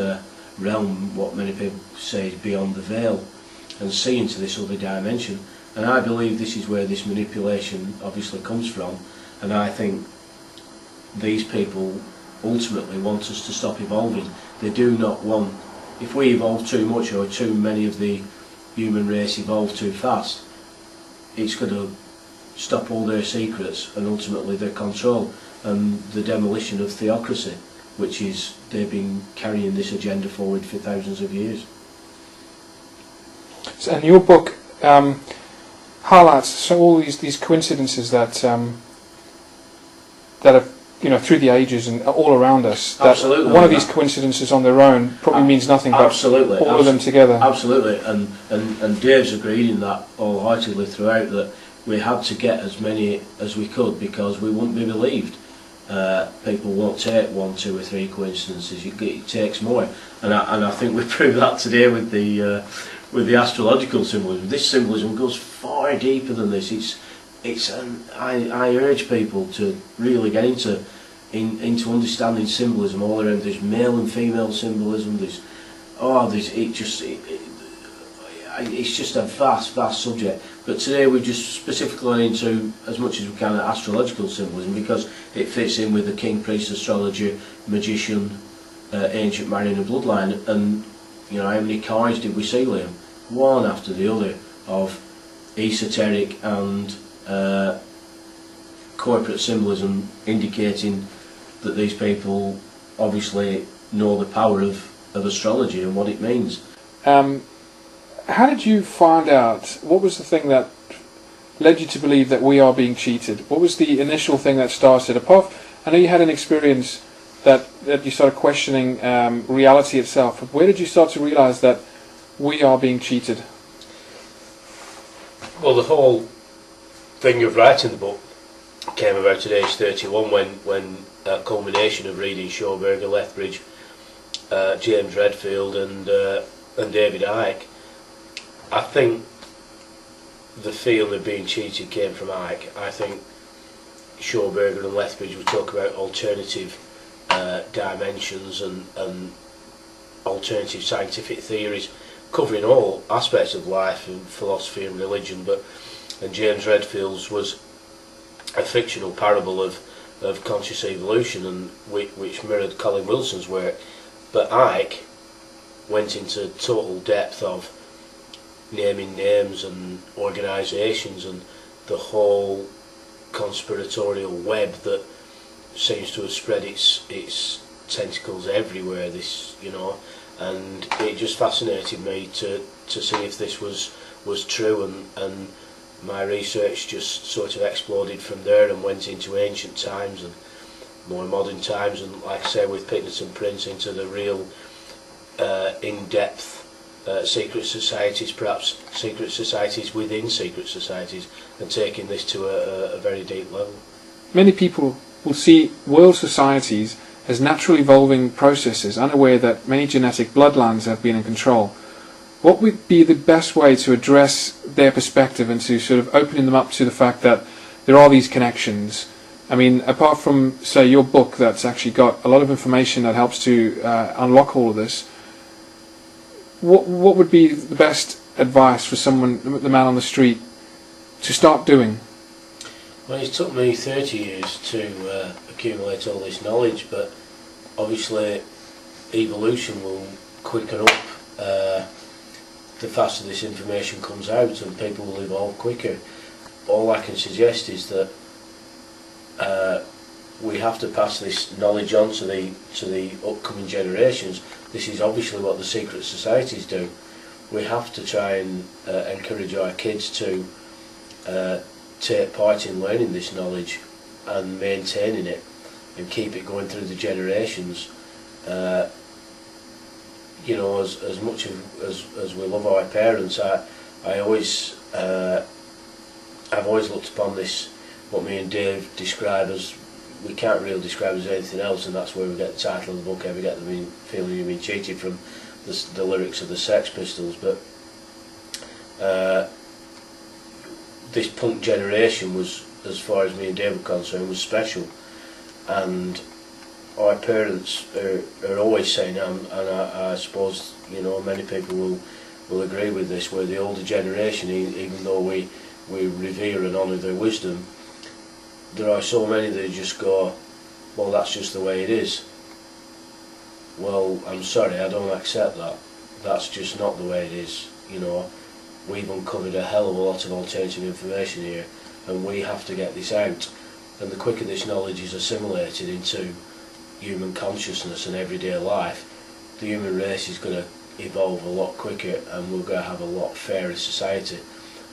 [SPEAKER 2] realm, what many people say is beyond the veil, and see into this other dimension. And I believe this is where this manipulation obviously comes from, and I think these people ultimately want us to stop evolving. They do not want, if we evolve too much or too many of the human race evolve too fast, it's going to stop all their secrets and ultimately their control and the demolition of theocracy, which is, they've been carrying this agenda forward for thousands of years.
[SPEAKER 1] And your book highlights all these coincidences that that are, you know, through the ages and all around us. That
[SPEAKER 2] absolutely.
[SPEAKER 1] One of these coincidences on their own probably means nothing, but
[SPEAKER 2] absolutely.
[SPEAKER 1] All of them together.
[SPEAKER 2] Absolutely, and Dave's agreed in that wholeheartedly throughout, that we had to get as many as we could because we wouldn't be believed. people won't take 1, 2 or 3 coincidences. It takes more, and I think we proved that today with the astrological symbolism. This symbolism goes far deeper than this. I urge people to really get into understanding symbolism all around. There's male and female symbolism. It's just a vast subject. But today we're just specifically gone into as much as we can astrological symbolism, because it fits in with the king, priest, astrologer, magician, ancient mariner bloodline. And you know, how many cards did we see, Liam? One after the other of esoteric and corporate symbolism, indicating that these people obviously know the power of astrology and what it means.
[SPEAKER 1] How did you find out? What was the thing that led you to believe that we are being cheated? What was the initial thing that started? I know you had an experience that you started questioning reality itself. Where did you start to realise that we are being cheated?
[SPEAKER 2] Well, the whole thing of writing the book came about at age 31 when that culmination of reading Schauberger, Lethbridge, James Redfield and David Icke. I think the feeling of being cheated came from Icke. I think Schauberger and Lethbridge would talk about alternative dimensions and alternative scientific theories covering all aspects of life and philosophy and religion, and James Redfield's was a fictional parable of conscious evolution, and which mirrored Colin Wilson's work. But Icke went into total depth of naming names and organisations and the whole conspiratorial web that seems to have spread its tentacles everywhere. And it just fascinated me to see if this was true, and my research just sort of exploded from there and went into ancient times and more modern times, and like I say, with Picknett and Prince, into the real in-depth secret societies, perhaps secret societies within secret societies, and taking this to a very deep level.
[SPEAKER 1] Many people will see world societies as natural evolving processes, unaware that many genetic bloodlines have been in control. What would be the best way to address their perspective and to sort of opening them up to the fact that there are these connections? I mean, apart from, say, your book that's actually got a lot of information that helps to unlock all of this, what would be the best advice for someone, the man on the street, to start doing?
[SPEAKER 2] Well, it took me 30 years to accumulate all this knowledge, but obviously evolution will quicken up the faster this information comes out, and people will evolve quicker. All I can suggest is that we have to pass this knowledge on to the upcoming generations. This is obviously what the secret societies do. We have to try and encourage our kids to take part in learning this knowledge and maintaining it and keep it going through the generations. You know, as much as we love our parents, I've always looked upon this, what me and Dave describe as, we can't really describe as anything else, and that's where we get the title of the book, Ever Get the Feeling You've Been Cheated, from the lyrics of the Sex Pistols. But this punk generation was, as far as me and Dave were concerned, was special, and our parents are always saying, and I suppose, you know, many people will agree with this, where the older generation, even though we revere and honour their wisdom, there are so many that just go, well, that's just the way it is. Well, I'm sorry, I don't accept that. That's just not the way it is. You know, we've uncovered a hell of a lot of alternative information here, and we have to get this out. And the quicker this knowledge is assimilated into human consciousness and everyday life, the human race is going to evolve a lot quicker, and we're going to have a lot fairer society.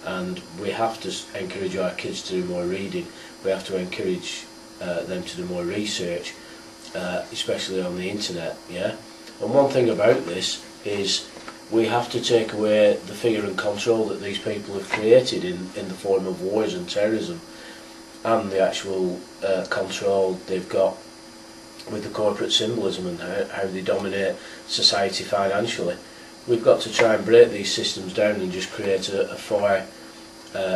[SPEAKER 2] And we have to encourage our kids to do more reading. We have to encourage them to do more research, especially on the internet. Yeah. And one thing about this is we have to take away the fear and control that these people have created in the form of wars and terrorism. and the actual control they've got with the corporate symbolism and how they dominate society financially. We've got to try and break these systems down and just create a far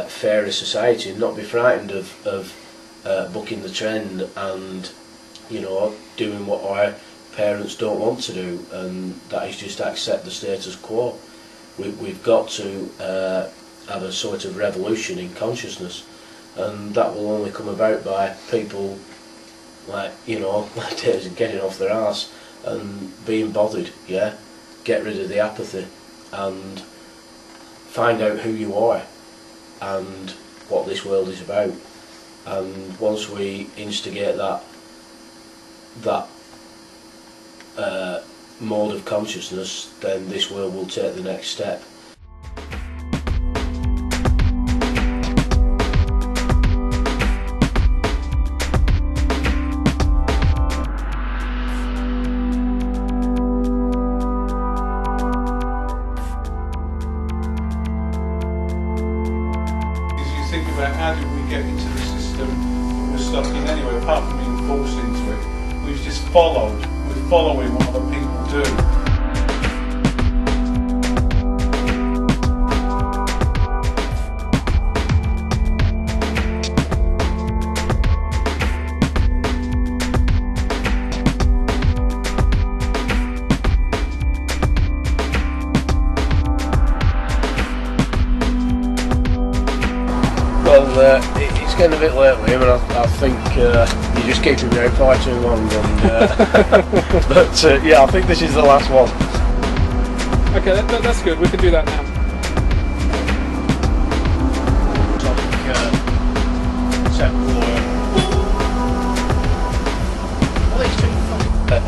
[SPEAKER 2] fairer society, and not be frightened of bucking the trend and, you know, doing what our parents don't want to do, and that is just accept the status quo. We've got to have a sort of revolution in consciousness, and that will only come about by people like, you know, like Dave's getting off their arse and being bothered, yeah? Get rid of the apathy and find out who you are and what this world is about. And once we instigate that mode of consciousness, then this world will take the next step.
[SPEAKER 7] Think about how did we get into the system that we're stuck in anyway, apart from being forced into it. We've just followed. We're following what other people do.
[SPEAKER 2] Well, it's getting a bit late, Liam, and I think you're just keeping me out far too long. And, but yeah, I think this is the last one.
[SPEAKER 1] Okay, that's good. We can do that now.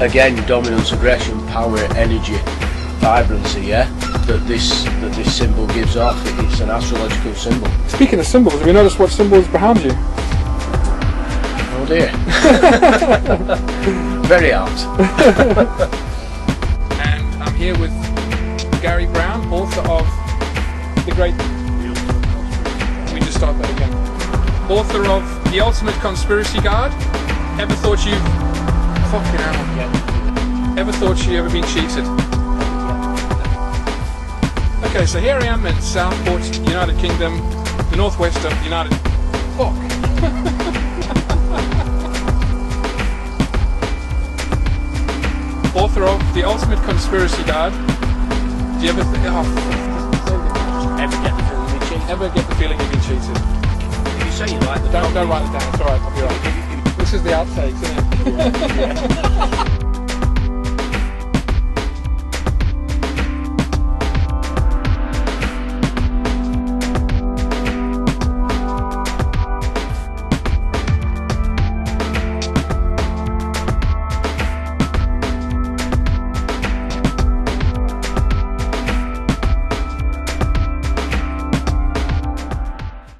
[SPEAKER 2] Again, dominance, aggression, power, energy, vibrancy. Yeah, that this symbol gives off. It's an astrological symbol.
[SPEAKER 1] Speaking of symbols, have you noticed what symbol is behind you?
[SPEAKER 2] Oh dear. Very apt.
[SPEAKER 1] And I'm here with Gary Brown, author of the great... We just start that again. Author of The Ultimate Conspiracy Guide. Ever thought you've... Fucking hell. Ever thought you've ever been cheated? Okay, so here I am in Southport, United Kingdom, the northwest of the United... Fuck. Author of The Ultimate Conspiracy Guide. Do you ever
[SPEAKER 2] Ever get the feeling you've been cheated?
[SPEAKER 1] ever get the feeling you've been cheated?
[SPEAKER 2] If you say you like the
[SPEAKER 1] Don't write it down, it's alright, I'll be right. This is the outtakes, isn't it?